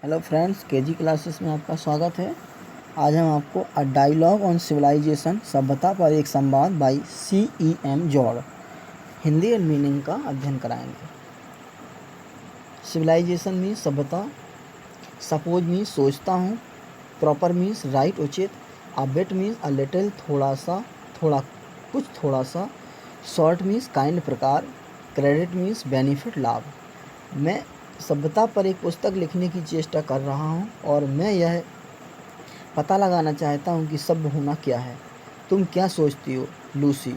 Hello friends, KG classes में आपका स्वागत है। आज हम आपको अ डायलॉग ऑन सिविलाइजेशन सभ्यता पर एक संवाद by C.E.M. George Hindi and meaning का अध्ययन कराएंगे। सिविलाइजेशन मीन्स सभ्यता, सपोज मीन्स सोचता हूँ, प्रॉपर मीन्स राइट उचित, अ बिट मीन्स अ लिटिल थोड़ा सा, थोड़ा कुछ थोड़ा सा, शॉर्ट मीन्स काइंड प्रकार, क्रेडिट मीन्स बेनिफिट लाभ। मैं सभ्यता पर एक पुस्तक लिखने की चेष्टा कर रहा हूँ और मैं यह पता लगाना चाहता हूँ कि सभ्य होना क्या है। तुम क्या सोचती हो, लूसी?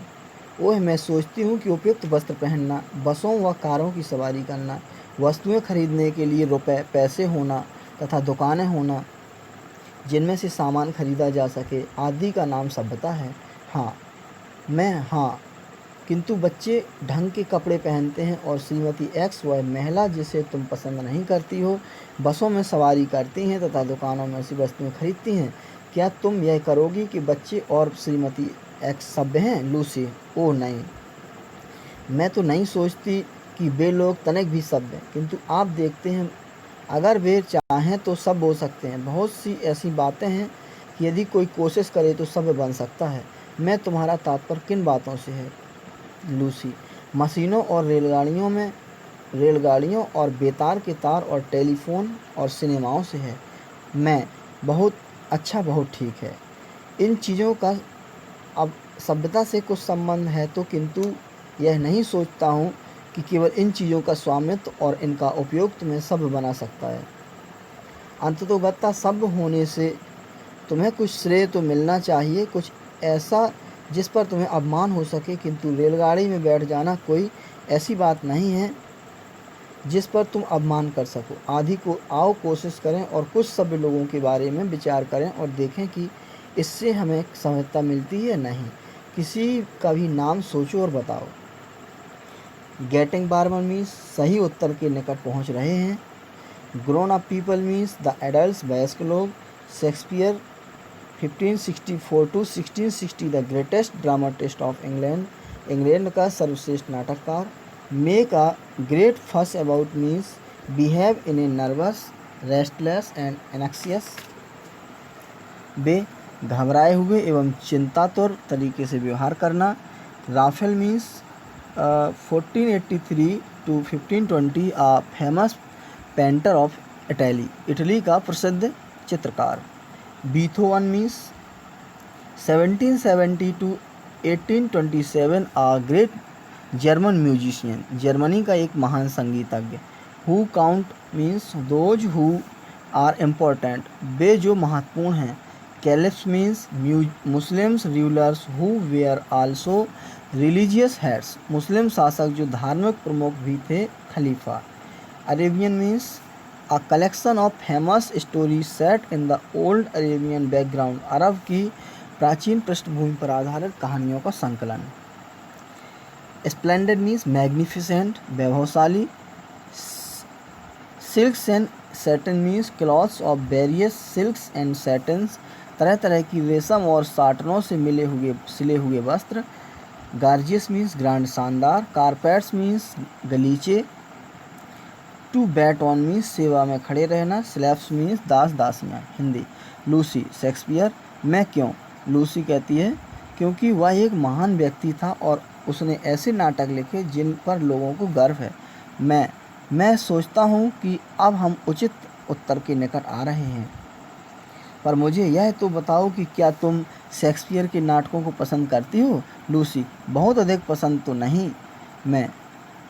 ओह, मैं सोचती हूँ कि उपयुक्त वस्त्र पहनना, बसों व कारों की सवारी करना, वस्तुएं खरीदने के लिए रुपए पैसे होना तथा दुकानें होना जिनमें से सामान खरीदा जा सके आदि का नाम सभ्यता है। हाँ, किंतु बच्चे ढंग के कपड़े पहनते हैं और श्रीमती एक्स वह महिला जिसे तुम पसंद नहीं करती हो बसों में सवारी करती हैं तथा दुकानों में ऐसी वस्तुएं खरीदती हैं। क्या तुम यह करोगी कि बच्चे और श्रीमती एक्स सभ्य हैं, लूसी? ओह नहीं, मैं तो नहीं सोचती कि वे लोग तनिक भी सभ्य हैं, किंतु आप देखते हैं अगर वे चाहें तो सभ्य हो सकते हैं। बहुत सी ऐसी बातें हैं कि यदि कोई कोशिश करे तो सभ्य बन सकता है। मैं तुम्हारा तात्पर्य किन बातों से है, लूसी? मशीनों और रेलगाड़ियों और बेतार के तार और टेलीफोन और सिनेमाओं से है। मैं बहुत अच्छा, बहुत ठीक है। इन चीज़ों का अब सभ्यता से कुछ संबंध है तो, किंतु यह नहीं सोचता हूँ कि केवल इन चीज़ों का स्वामित्व और इनका उपयोग तुम्हें सभ्य बना सकता है। अंततोगत्वा सभ्य होने से तुम्हें कुछ श्रेय तो मिलना चाहिए, कुछ ऐसा जिस पर तुम्हें अपमान हो सके, किंतु रेलगाड़ी में बैठ जाना कोई ऐसी बात नहीं है जिस पर तुम अपमान कर सको। आओ कोशिश करें और कुछ सभ्य लोगों के बारे में विचार करें और देखें कि इससे हमें सभ्यता मिलती है या नहीं। किसी का भी नाम सोचो और बताओ। गेटिंग बार्बर मीन्स सही उत्तर के निकट पहुंच रहे हैं। Grown up people means the adult, वयस्क लोग। Shakespeare 1564 to 1660 the greatest dramatist of England का सर्वश्रेष्ठ नाटककार। Make a great fuss about means behave in a nervous, restless and anxious, बे घबराए हुए एवं चिंतातुर तरीके से व्यवहार करना। Raphael means 1483 to 1520 a famous painter of Italy का प्रसिद्ध चित्रकार। Beethoven means 1770 to 1827 a great German musician, Germany का एक महान संगीतज्ञ। Who count means those who are important, वे जो महत्वपूर्ण हैं। Caliphs means Muslims rulers who were also religious heads, Muslim शासक जो धार्मिक प्रमुख भी थे, खलीफा। Arabian means a collection of famous story set in the old Arabian background, अरब की प्राचीन पृष्ठभूमि पर आधारित कहानियों का संकलन। स्प्लेंडेड मीन्स मैग्निफिसेंट, वैभवशाली। Silks and satin means clothes of various silks and satins, तरह तरह की रेशम और साटनों से सिले हुए वस्त्र। गार्जियस मीन्स ग्रांड, शानदार। कारपेट्स मीन्स गलीचे। टू बैट ऑन मीन्स सेवा में खड़े रहना। स्लैव्स मीन्स दास दासियाँ। हिंदी। Lucy, Shakespeare. मैं क्यों? लूसी कहती है क्योंकि वह एक महान व्यक्ति था और उसने ऐसे नाटक लिखे जिन पर लोगों को गर्व है। मैं सोचता हूँ कि अब हम उचित उत्तर के निकट आ रहे हैं, पर मुझे यह तो बताओ कि क्या तुम शेक्सपियर के नाटकों को पसंद करती हो, लूसी? बहुत अधिक पसंद तो नहीं। मैं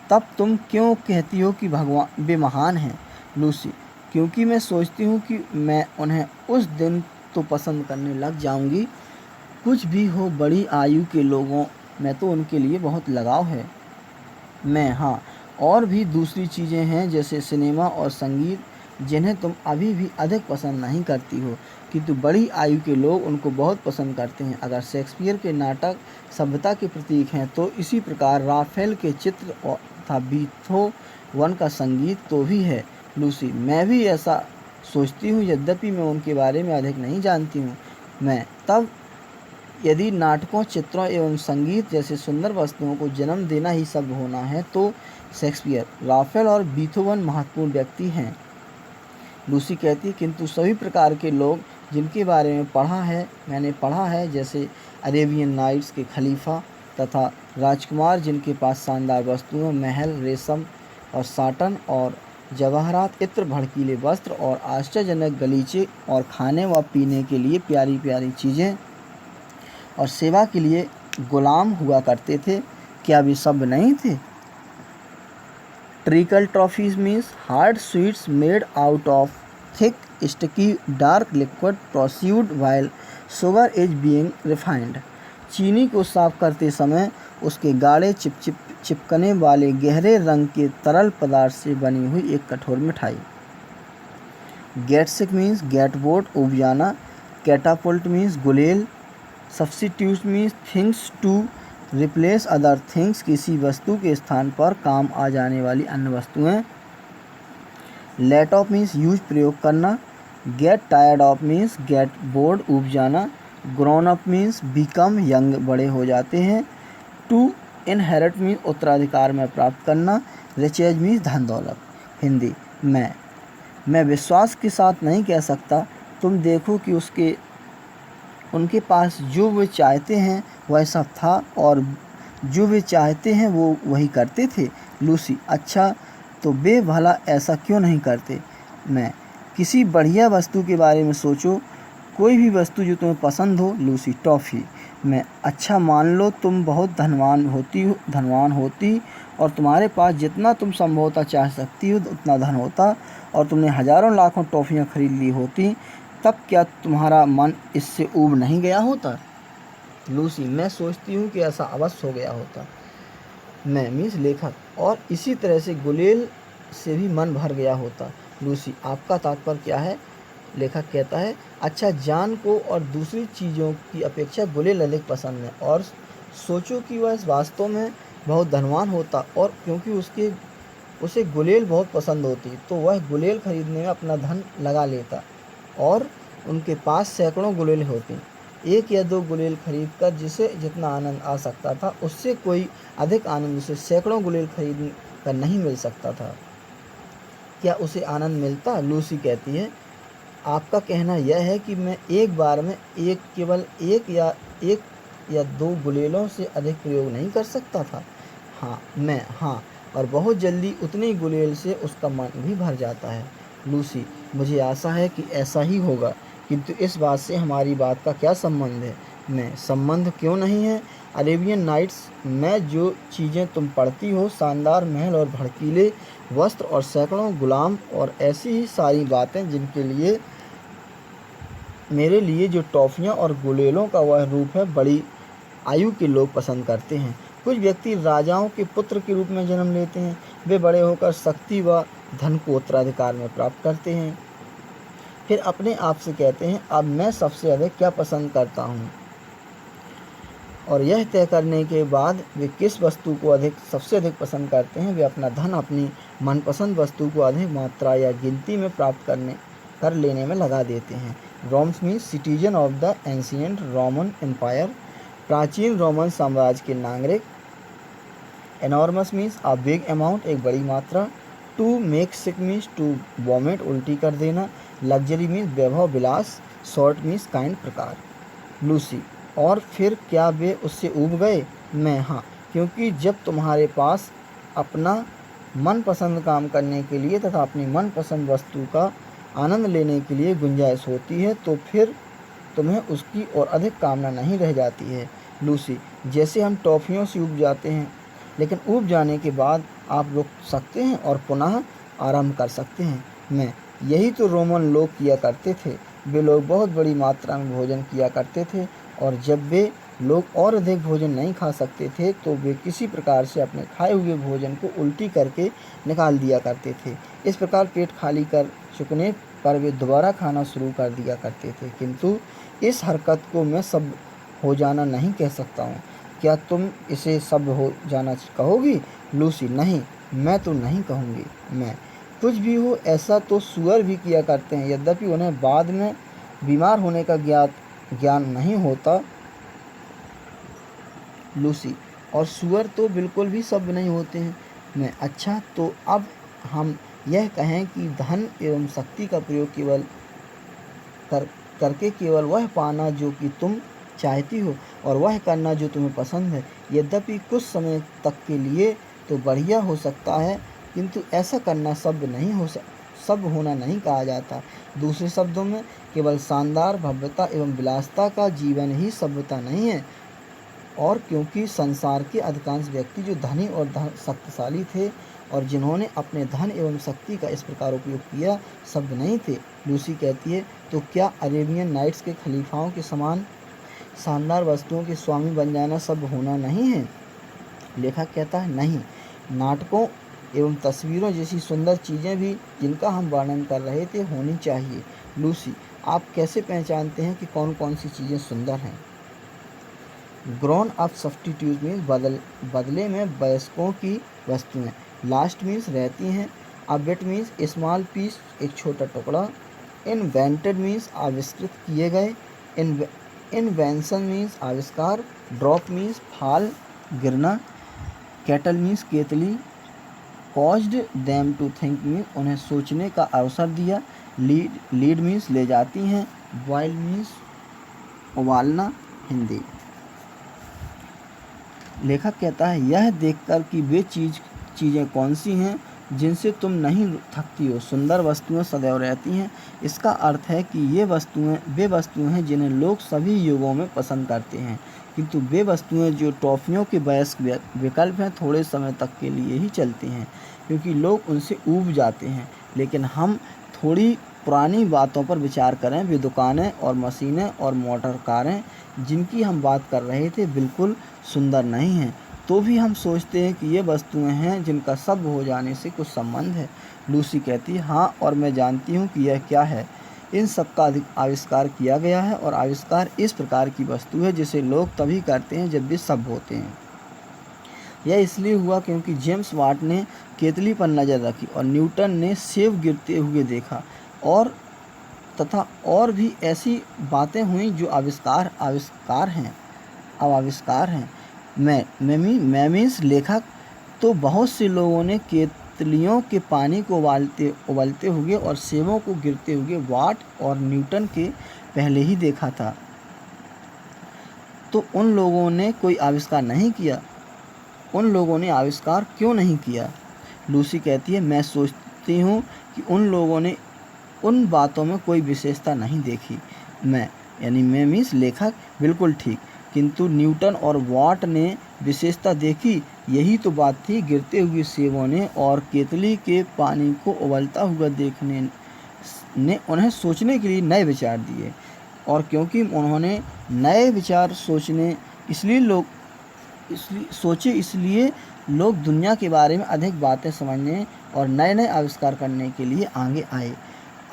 तब तुम क्यों कहती हो कि भगवान वे महान हैं, लूसी? क्योंकि मैं सोचती हूँ कि मैं उन्हें उस दिन तो पसंद करने लग जाऊंगी। कुछ भी हो, बड़ी आयु के लोगों में तो उनके लिए बहुत लगाव है। हाँ, और भी दूसरी चीज़ें हैं जैसे सिनेमा और संगीत जिन्हें तुम अभी भी अधिक पसंद नहीं करती हो, किंतु बड़ी आयु के लोग उनको बहुत पसंद करते हैं। अगर शेक्सपियर के नाटक सभ्यता के प्रतीक हैं तो इसी प्रकार राफेल के चित्र तथा बीथोवन का संगीत तो भी है, लूसी। मैं भी ऐसा सोचती हूँ, यद्यपि मैं उनके बारे में अधिक नहीं जानती हूँ। तब यदि नाटकों, चित्रों एवं संगीत जैसे सुंदर वस्तुओं को जन्म देना ही सभ्य होना है तो शेक्सपियर, राफेल और बीथोवन महत्वपूर्ण व्यक्ति हैं। लूसी कहती है किंतु सभी प्रकार के लोग जिनके बारे में मैंने पढ़ा है, जैसे अरेबियन नाइट्स के खलीफा तथा राजकुमार जिनके पास शानदार वस्तुएं, महल, रेशम और साटन और जवाहरात, इत्र, भड़कीले वस्त्र और आश्चर्यजनक गलीचे और खाने व पीने के लिए प्यारी प्यारी चीज़ें और सेवा के लिए गुलाम हुआ करते थे, क्या वे सब नहीं थे? Trickle trophies means hard sweets made out of thick sticky dark liquid proceed while sugar is being refined. चीनी को साफ करते समय उसके गाढ़े चिपकने वाले गहरे रंग के तरल पदार्थ से बनी हुई एक कठोर मिठाई। Get sick means get bored, उब जाना। कैटापुल्ट मीन्स गुलेल। Substitute means things to replace other things, किसी वस्तु के स्थान पर काम आ जाने वाली अन्य वस्तुएं। लेट ऑफ मीन्स यूज, प्रयोग करना। Get tired of means get bored, ऊब जाना। Grown up means become young, बड़े हो जाते हैं। टू इनहेरिट मीन्स उत्तराधिकार में प्राप्त करना। रिचेज मीन्स धन दौलत। हिंदी। मैं विश्वास के साथ नहीं कह सकता, तुम देखो कि उनके पास जो वे चाहते हैं वह सब था और जो वे चाहते हैं वो वही करते थे। लूसी। अच्छा, तो वे भला ऐसा क्यों नहीं करते? मैं। किसी बढ़िया वस्तु के बारे में सोचो, कोई भी वस्तु जो तुम्हें पसंद हो। लूसी। टॉफ़ी। मैं। अच्छा, मान लो तुम बहुत धनवान होती और तुम्हारे पास जितना तुम संभवतः चाह सकती हो उतना धन होता और तुमने हजारों लाखों टॉफ़ियाँ खरीद ली होती, तब क्या तुम्हारा मन इससे ऊब नहीं गया होता? लूसी। मैं सोचती हूँ कि ऐसा अवश्य हो गया होता। मैं मीन्स लेखक। और इसी तरह से गुलेल से भी मन भर गया होता। लूसी। आपका तात्पर्य क्या है? लेखक कहता है, अच्छा, जान को और दूसरी चीज़ों की अपेक्षा गुलेल अधिक पसंद है और सोचो कि वह वास्तव में बहुत धनवान होता और क्योंकि उसे गुलेल बहुत पसंद होती तो वह गुलेल खरीदने में अपना धन लगा लेता और उनके पास सैकड़ों गुलेल होती। एक या दो गुलेल खरीद कर जिसे जितना आनंद आ सकता था उससे कोई अधिक आनंद उसे सैकड़ों गुलेल खरीद कर नहीं मिल सकता था। क्या उसे आनंद मिलता? लूसी कहती है, आपका कहना यह है कि मैं एक बार में केवल एक या दो गुलेलों से अधिक प्रयोग नहीं कर सकता था। हाँ, और बहुत जल्दी उतने गुलेल से उसका मन भी भर जाता है। लूसी। मुझे आशा है कि ऐसा ही होगा, किंतु इस बात से हमारी बात का क्या संबंध है? मैं। संबंध क्यों नहीं है? अरेबियन नाइट्स में जो चीज़ें तुम पढ़ती हो, शानदार महल और भड़कीले वस्त्र और सैकड़ों गुलाम और ऐसी ही सारी बातें जिनके लिए मेरे लिए जो टॉफ़ियाँ और गुलेलों का वह रूप है, बड़ी आयु के लोग पसंद करते हैं। कुछ व्यक्ति राजाओं के पुत्र के रूप में जन्म लेते हैं, वे बड़े होकर शक्ति व धन को उत्तराधिकार में प्राप्त करते हैं, फिर अपने आप से कहते हैं, अब मैं सबसे अधिक क्या पसंद करता हूँ, और यह तय करने के बाद वे किस वस्तु को सबसे अधिक पसंद करते हैं, वे अपना धन अपनी मनपसंद वस्तु को अधिक मात्रा या गिनती में प्राप्त कर लेने में लगा देते हैं। Romans means citizen of the ancient Roman empire, प्राचीन रोमन साम्राज्य के नागरिक। Enormous means a big amount, एक बड़ी मात्रा। To make sick means to vomit, उल्टी कर देना। लग्जरी मीन्स वैभव विलास। शॉर्ट मीन्स काइंड, प्रकार। लूसी। और फिर क्या वे उससे ऊब गए? मैं। हाँ, क्योंकि जब तुम्हारे पास अपना मनपसंद काम करने के लिए तथा अपनी मनपसंद वस्तु का आनंद लेने के लिए गुंजाइश होती है तो फिर तुम्हें उसकी और अधिक कामना नहीं रह जाती है। लूसी। जैसे हम टॉफ़ियों से ऊब जाते हैं, लेकिन ऊब जाने के बाद आप रुक सकते हैं और पुनः आरंभ कर सकते हैं। मैं। यही तो रोमन लोग किया करते थे। वे लोग बहुत बड़ी मात्रा में भोजन किया करते थे और जब वे लोग और अधिक भोजन नहीं खा सकते थे तो वे किसी प्रकार से अपने खाए हुए भोजन को उल्टी करके निकाल दिया करते थे। इस प्रकार पेट खाली कर चुकने पर वे दोबारा खाना शुरू कर दिया करते थे, किंतु इस हरकत को मैं सब हो जाना नहीं कह सकता हूँ। क्या तुम इसे सब हो जाना कहोगी? लूसी। नहीं, मैं तो नहीं कहूँगी। मैं। कुछ भी हो, ऐसा तो सूअर भी किया करते हैं, यद्यपि उन्हें बाद में बीमार होने का ज्ञान नहीं होता। लूसी। और सूअर तो बिल्कुल भी सभ्य नहीं होते हैं। मैं। अच्छा, तो अब हम यह कहें कि धन एवं शक्ति का प्रयोग केवल करके केवल वह पाना जो कि तुम चाहती हो और वह करना जो तुम्हें पसंद है, यद्यपि कुछ समय तक के लिए तो बढ़िया हो सकता है, किंतु ऐसा करना सब होना नहीं कहा जाता। दूसरे शब्दों में, केवल शानदार भव्यता एवं विलासिता का जीवन ही सभ्यता नहीं है। और क्योंकि संसार के अधिकांश व्यक्ति जो धनी और शक्तिशाली थे और जिन्होंने अपने धन एवं शक्ति का इस प्रकार उपयोग किया, शब्द नहीं थे। लूसी कहती है, तो क्या अरेबियन नाइट्स के खलीफाओं के समान शानदार वस्तुओं के स्वामी बन जाना सब होना नहीं है? लेखक कहता है, नहीं, नाटकों एवं तस्वीरों जैसी सुंदर चीज़ें भी जिनका हम वर्णन कर रहे थे होनी चाहिए। लूसी, आप कैसे पहचानते हैं कि कौन कौन सी चीज़ें सुंदर हैं? ग्रोन अप सब्स्टिट्यूट मीन्स बदले में वयस्कों की वस्तुएं। लास्ट मीन्स रहती हैं। A bit means small piece, एक छोटा टुकड़ा। इन्वेंटेड मीन्स आविष्कृत किए गए। इन्वेंशन मीन्स आविष्कार। ड्रॉप मीन्स फाल, गिरना। कैटल मीन्स केतली। Caused them to think means उन्हें सोचने का अवसर दिया। लीड मीन्स ले जाती हैं। बॉयल मीन्स उबालना। हिंदी। लेखक कहता है, यह देखकर कि वे चीज़ें कौन सी हैं जिनसे तुम नहीं थकती हो, सुंदर वस्तुएं सदैव रहती हैं। इसका अर्थ है कि वे वस्तुएं हैं जिन्हें लोग सभी युगों में पसंद करते हैं, किंतु वे वस्तुएं जो टॉफियों के वयस्क विकल्प हैं थोड़े समय तक के लिए ही चलती हैं, क्योंकि लोग उनसे ऊब जाते हैं। लेकिन हम थोड़ी पुरानी बातों पर विचार करें। वे दुकानें और मशीनें और मोटर कारें जिनकी हम बात कर रहे थे बिल्कुल सुंदर नहीं हैं, तो भी हम सोचते हैं कि ये वस्तुएं हैं जिनका सब हो जाने से कुछ संबंध है। लूसी कहती है, हाँ, और मैं जानती हूँ कि यह क्या है। इन सब का आविष्कार किया गया है और आविष्कार इस प्रकार की वस्तु है जिसे लोग तभी करते हैं जब वे सब होते हैं। यह इसलिए हुआ क्योंकि जेम्स वाट ने केतली पर नज़र रखी और न्यूटन ने सेब गिरते हुए देखा, और तथा और भी ऐसी बातें हुई जो आविष्कार हैं। मैं मीन्स लेखक, तो बहुत से लोगों ने केतलियों के पानी को उबलते हुए और सेबों को गिरते हुए वाट और न्यूटन के पहले ही देखा था। तो उन लोगों ने कोई आविष्कार नहीं किया। उन लोगों ने आविष्कार क्यों नहीं किया? लूसी कहती है, मैं सोचती हूँ कि उन लोगों ने उन बातों में कोई विशेषता नहीं देखी। मैं मीन्स लेखक, बिल्कुल ठीक, किंतु न्यूटन और वाट ने विशेषता देखी। यही तो बात थी। गिरते हुए सेबों ने और केतली के पानी को उबलता हुआ देखने ने उन्हें सोचने के लिए नए विचार दिए, और क्योंकि उन्होंने नए विचार इसलिए लोग दुनिया के बारे में अधिक बातें समझने और नए नए आविष्कार करने के लिए आगे आए।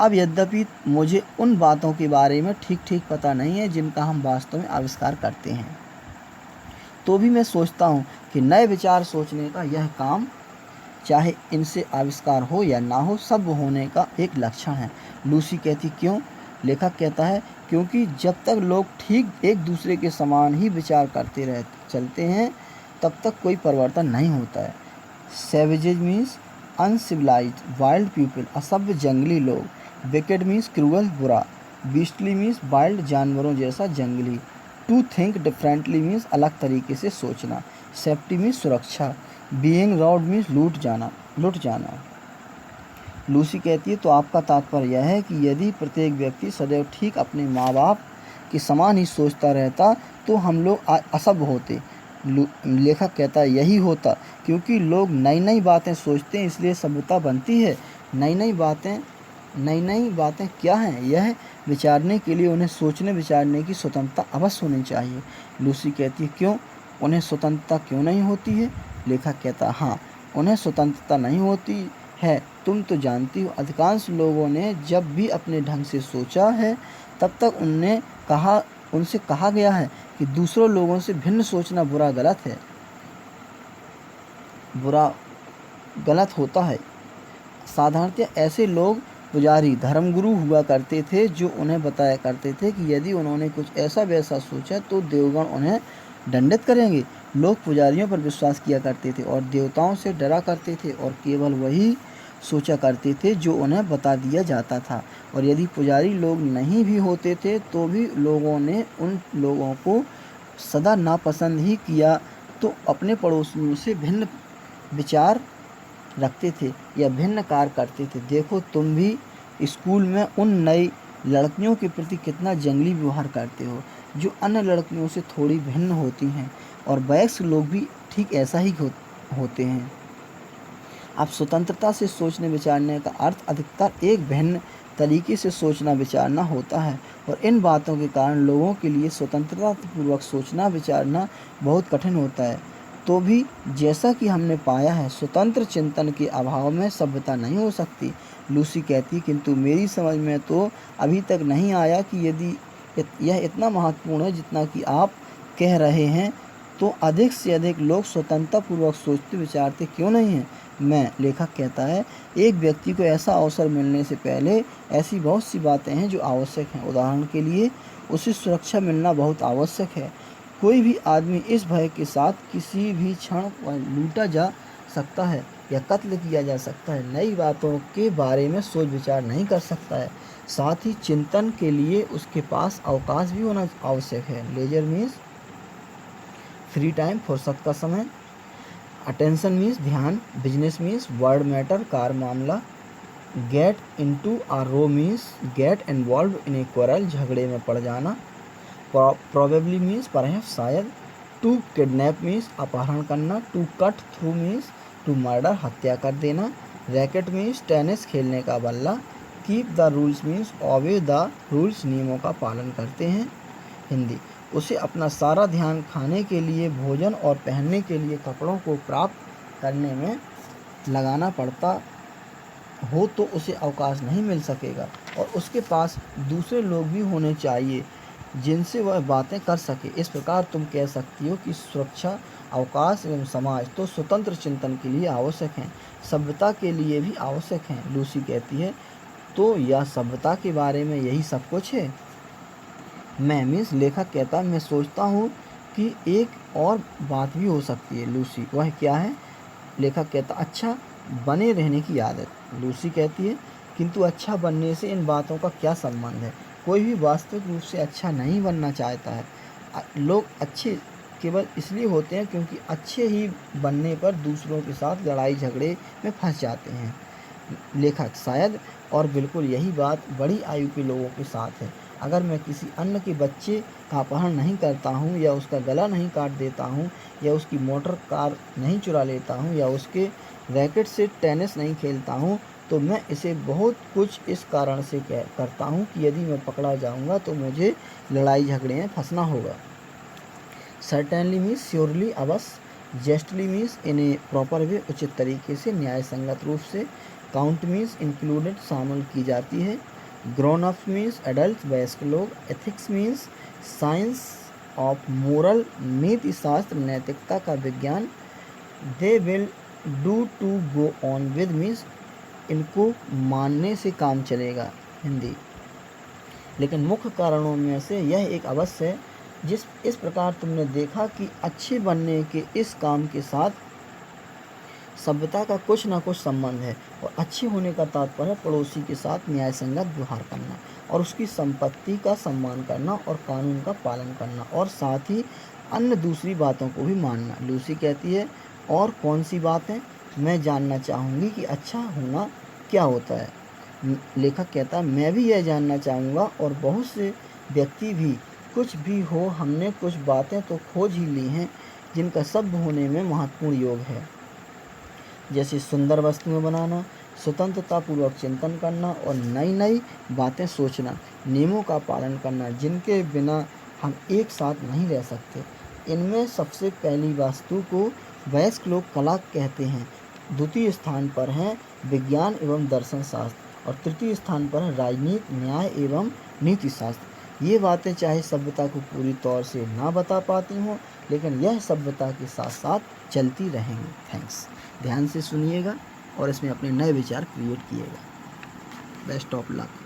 अब यद्यपि मुझे उन बातों के बारे में ठीक ठीक पता नहीं है जिनका हम वास्तव में आविष्कार करते हैं, तो भी मैं सोचता हूँ कि नए विचार सोचने का यह काम, चाहे इनसे आविष्कार हो या ना हो, सब होने का एक लक्षण है। लूसी कहती, क्यों? लेखक कहता है, क्योंकि जब तक लोग ठीक एक दूसरे के समान ही विचार करते चलते हैं, तब तक कोई परिवर्तन नहीं होता है। सैवेजेज मीन्स अनसिविलाइज्ड, वाइल्ड पीपल, असभ्य जंगली लोग। विकेड मीन्स क्रूअल, बुरा। बीस्टली मीन्स वाइल्ड, जानवरों जैसा, जंगली। टू थिंक डिफरेंटली मीन्स अलग तरीके से सोचना। सेफ्टी मीन्स सुरक्षा। बीइंग राउड मीन्स लुट जाना। लूसी कहती है, तो आपका तात्पर्य यह है कि यदि प्रत्येक व्यक्ति सदैव ठीक अपने माँ बाप के समान ही सोचता रहता तो हम लोग असभ्य होते। लेखक कहता है, यही होता, क्योंकि लोग नई नई बातें सोचते हैं, इसलिए सभ्यता बनती है। नई नई बातें क्या हैं? यह विचारने के लिए उन्हें सोचने विचारने की स्वतंत्रता अवश्य होनी चाहिए। लूसी कहती है, क्यों? उन्हें स्वतंत्रता क्यों नहीं होती है? लेखक कहता है, हाँ, उन्हें स्वतंत्रता नहीं होती है। तुम तो जानती हो, अधिकांश लोगों ने जब भी अपने ढंग से सोचा है, तब तक उनसे कहा गया है कि दूसरों लोगों से भिन्न सोचना गलत होता है। साधारणतः ऐसे लोग पुजारी, धर्मगुरु हुआ करते थे, जो उन्हें बताया करते थे कि यदि उन्होंने कुछ ऐसा वैसा सोचा तो देवगण उन्हें दंडित करेंगे। लोग पुजारियों पर विश्वास किया करते थे और देवताओं से डरा करते थे, और केवल वही सोचा करते थे जो उन्हें बता दिया जाता था, और यदि पुजारी लोग नहीं भी होते थे तो भी लोगों ने उन लोगों को सदा नापसंद ही किया, तो अपने पड़ोसियों से भिन्न विचार रखते थे या भिन्न कार्य करते थे। देखो तुम भी स्कूल में उन नई लड़कियों के प्रति कितना जंगली व्यवहार करते हो जो अन्य लड़कियों से थोड़ी भिन्न होती हैं, और वयस्क लोग भी ठीक ऐसा ही होते हैं। अब स्वतंत्रता से सोचने विचारने का अर्थ अधिकतर एक भिन्न तरीके से सोचना विचारना होता है, और इन बातों के कारण लोगों के लिए स्वतंत्रतापूर्वक सोचना विचारना बहुत कठिन होता है। तो भी जैसा कि हमने पाया है, स्वतंत्र चिंतन के अभाव में सभ्यता नहीं हो सकती। लूसी कहती, किंतु मेरी समझ में तो अभी तक नहीं आया कि यदि यह इतना महत्वपूर्ण है जितना कि आप कह रहे हैं, तो अधिक से अधिक लोग स्वतंत्रतापूर्वक सोचते विचारते क्यों नहीं हैं। मैं, लेखक कहता है, एक व्यक्ति को ऐसा अवसर मिलने से पहले ऐसी बहुत सी बातें हैं जो आवश्यक हैं। उदाहरण के लिए, उसे सुरक्षा मिलना बहुत आवश्यक है। कोई भी आदमी इस भय के साथ किसी भी क्षण लूटा जा सकता है या कत्ल किया जा सकता है, नई बातों के बारे में सोच विचार नहीं कर सकता है। साथ ही चिंतन के लिए उसके पास अवकाश भी होना आवश्यक है। लेजर मीन्स फ्री टाइम, फुर्सत का समय। अटेंशन मीन्स ध्यान। बिजनेस मीन्स वर्ड मैटर, कार मामला। Get into a row means get involve in a quarrel, झगड़े में पड़ जाना। प्रोबेबली मीन्स परहैप्स, शायद। टू किडनैप मीन्स अपहरण करना। To cut through means to murder, हत्या कर देना। रैकेट मीन्स टेनिस, खेलने का बल्ला। Keep the rules means obey the rules, नियमों का पालन करते हैं। हिंदी, उसे अपना सारा ध्यान खाने के लिए भोजन और पहनने के लिए कपड़ों को प्राप्त करने में लगाना पड़ता हो तो उसे अवकाश नहीं मिल सकेगा, और उसके पास दूसरे लोग भी होने चाहिए जिनसे वह बातें कर सके। इस प्रकार तुम कह सकती हो कि सुरक्षा, अवकाश एवं समाज तो स्वतंत्र चिंतन के लिए आवश्यक हैं, सभ्यता के लिए भी आवश्यक हैं। लूसी कहती है, तो यह सभ्यता के बारे में यही सब कुछ है। मैं मीन्स लेखक कहता, मैं सोचता हूँ कि एक और बात भी हो सकती है। लूसी, वह क्या है? लेखक कहता, अच्छा बने रहने की आदत। लूसी कहती है, किंतु अच्छा बनने से इन बातों का क्या संबंध है? कोई भी वास्तविक रूप से अच्छा नहीं बनना चाहता है। लोग अच्छे केवल इसलिए होते हैं क्योंकि अच्छे ही बनने पर दूसरों के साथ लड़ाई झगड़े में फंस जाते हैं। लेखक, शायद और बिल्कुल यही बात बड़ी आयु के लोगों के साथ है। अगर मैं किसी अन्य के बच्चे का अपहरण नहीं करता हूँ, या उसका गला नहीं काट देता हूँ, या उसकी मोटर कार नहीं चुरा लेता हूँ, या उसके रैकेट से टेनिस नहीं खेलता हूँ, तो मैं इसे बहुत कुछ इस कारण से करता हूँ कि यदि मैं पकड़ा जाऊँगा तो मुझे लड़ाई झगड़े में फंसना होगा। सर्टेनली मीन्स श्योरली, अवश्य। Justly means in A proper way, उचित तरीके से, न्याय संगत रूप से। काउंट मीन्स इंक्लूडेड, शामिल की जाती है। ग्रोन अप मीन्स एडल्ट, वयस्क लोग। Ethics means science of moral, नीति शास्त्र, नैतिकता का विज्ञान। They will do to go on with means इनको मानने से काम चलेगा। हिंदी, लेकिन मुख्य कारणों में से यह एक अवश्य है। इस प्रकार तुमने देखा कि अच्छे बनने के इस काम के साथ सभ्यता का कुछ न कुछ संबंध है, और अच्छे होने का तात्पर्य पड़ोसी के साथ न्याय संगत व्यवहार करना, और उसकी संपत्ति का सम्मान करना, और कानून का पालन करना, और साथ ही अन्य दूसरी बातों को भी मानना। लूसी कहती है, और कौन सी बातें? मैं जानना चाहूँगी कि अच्छा होना क्या होता है। लेखक कहता है, मैं भी यह जानना चाहूँगा, और बहुत से व्यक्ति भी। कुछ भी हो, हमने कुछ बातें तो खोज ही ली हैं जिनका सभ्य होने में महत्वपूर्ण योग है, जैसे सुंदर वस्तुएं बनाना, स्वतंत्रतापूर्वक चिंतन करना, और नई नई बातें सोचना, नियमों का पालन करना जिनके बिना हम एक साथ नहीं रह सकते। इनमें सबसे पहली वस्तु को वयस्क लोग कला कहते हैं, द्वितीय स्थान पर हैं विज्ञान एवं दर्शन शास्त्र, और तृतीय स्थान पर है राजनीति, न्याय एवं नीति शास्त्र। ये बातें चाहे सभ्यता को पूरी तौर से ना बता पाती हों, लेकिन यह सभ्यता के साथ साथ चलती रहेंगी। थैंक्स। ध्यान से सुनिएगा और इसमें अपने नए विचार क्रिएट कीजिएगा। Best of luck.